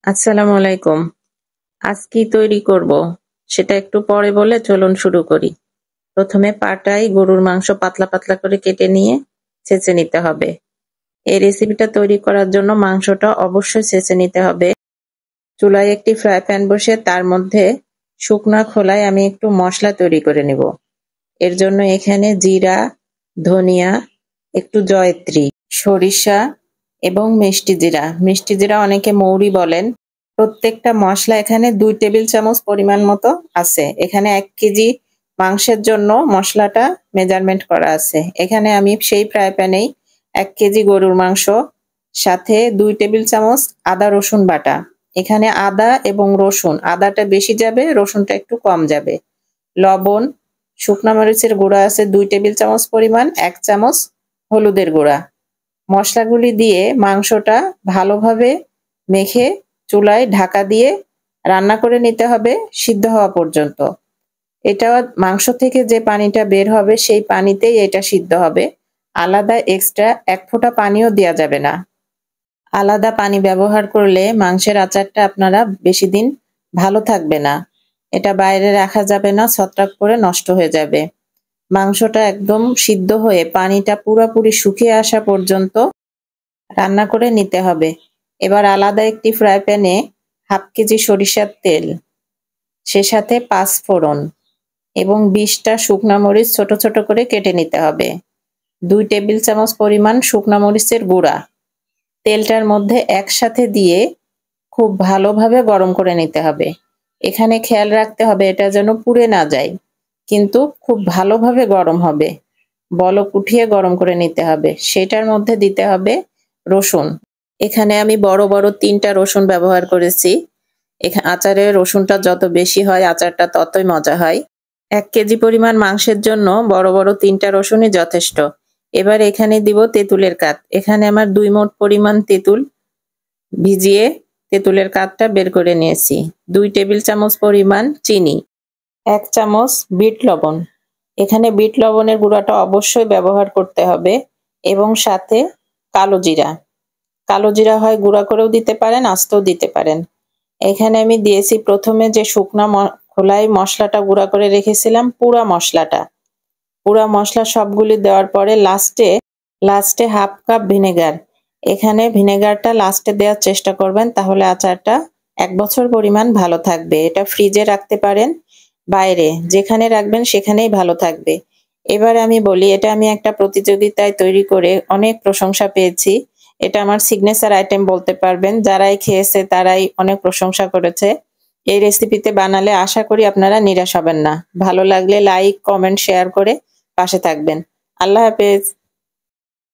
আসসালামু আলাইকুম। আজ কি তৈরি করব সেটা একটু পরে বলে চলুন শুরু করি। প্রথমে পাটায় গরুর মাংস পাতলা পাতলা করে কেটে নিয়ে ছেঁচে নিতে হবে। এই রেসিপিটা তৈরি করার জন্য মাংসটা অবশ্যই ছেঁচে নিতে হবে। চুলায় একটি ফ্রাই প্যান বসে তার মধ্যে শুকনা খোলায় আমি একটু মশলা তৈরি করে নেব। এর জন্য এখানে জিরা, ধনিয়া, একটু জয়ত্রী, সরিষা এবং মিষ্টি জিরা অনেকে মৌরি বলেন। প্রত্যেকটা মশলা এখানে 2 টেবিল চামচ পরিমাণ মতো আছে। এখানে 1 কেজি মাংসের জন্য মশলাটা মেজারমেন্ট করা আছে। এখানে আমি সেই ফ্রাই প্যানেই 1 কেজি গরুর মাংস, সাথে 2 টেবিল চামচ আদা রসুন বাটা। এখানে আদা এবং রসুন, আদাটা বেশি যাবে, রসুনটা একটু কম যাবে। লবণ, শুকনা মরিচের গুঁড়া আছে 2 টেবিল চামচ পরিমাণ, 1 চামচ হলুদের গুঁড়া। মশলাগুলি দিয়ে মাংসটা ভালোভাবে মেখে চুলায় ঢাকা দিয়ে রান্না করে নিতে হবে সিদ্ধ হওয়া পর্যন্ত। এটা মাংস থেকে যে পানিটা বের হবে সেই পানিতেই এটা সিদ্ধ হবে। আলাদা এক্সট্রা 1 ফোঁটা পানিও দেওয়া যাবে না। আলাদা পানি ব্যবহার করলে মাংসের আচারটা আপনারা বেশি দিন ভালো থাকবে না। এটা বাইরে রাখা যাবে না, ছত্রাক পড়ে নষ্ট হয়ে যাবে। মাংসটা একদম সিদ্ধ হয়ে পানিটা পুরোপুরি শুকিয়ে আসা পর্যন্ত রান্না করে নিতে হবে। এবার আলাদা একটি ফ্রাই প্যানে 1/2 কেজি সরিষার তেল, সে সাথে 5 ফোড়ন এবং 20টা শুকনা মরিচ ছোট ছোট করে কেটে নিতে হবে। 2 টেবিল চামচ পরিমাণ শুকনা মরিচের গুঁড়া তেলটার মধ্যে একসাথে দিয়ে খুব ভালোভাবে গরম করে নিতে হবে। এখানে খেয়াল রাখতে হবে এটা যেন পুড়ে না যায়, কিন্তু খুব ভালোভাবে গরম হবে। বলক উঠিয়ে গরম করে নিতে হবে। সেটার মধ্যে দিতে হবে রসুন। এখানে আমি বড় বড় 3টা রসুন ব্যবহার করেছি। আচারে রসুনটা যত বেশি হয় আচারটা ততই মজা হয়। 1 কেজি পরিমাণ মাংসের জন্য বড় বড় 3টা রসুনই যথেষ্ট। এবার এখানে দিব তেঁতুলের কাঠ। এখানে আমার 2 মুঠ পরিমাণ তেঁতুল ভিজিয়ে তেঁতুলের কাঠটা বের করে নিয়েছি। 2 টেবিল চামচ পরিমাণ চিনি, 1 চামচ বিট লবণ। এখানে বিট লবণের গুঁড়াটা অবশ্যই ব্যবহার করতে হবে এবং সাথে কালো জিরা। কালো জিরা হয় গুঁড়া করেও দিতে পারেন, আস্তেও দিতে পারেন। এখানে আমি দিয়েছি প্রথমে যে শুকনা খোলায় মশলাটা গুঁড়া করে রেখেছিলাম, পুরা মশলাটা। পুরা মশলা সবগুলি দেওয়ার পরে লাস্টে 1/2 কাপ ভিনেগার। এখানে ভিনেগারটা লাস্টে দেওয়ার চেষ্টা করবেন, তাহলে আচারটা 1 বছর পরিমাণ ভালো থাকবে। এটা ফ্রিজে রাখতে পারেন, বাইরে যেখানে রাখবেন সেখানেই ভালো থাকবে। এবার আমি বলি, এটা আমি একটা প্রতিযোগিতায় তৈরি করে অনেক প্রশংসা পেয়েছি। এটা আমার সিগনেচার আইটেম বলতে পারবেন। যারাই খেয়েছে তারাই অনেক প্রশংসা করেছে। এই রেসিপিতে বানালে আশা করি আপনারা নিরাশ হবেন না। ভালো লাগলে লাইক, কমেন্ট, শেয়ার করে পাশে থাকবেন। আল্লাহ হাফেজ।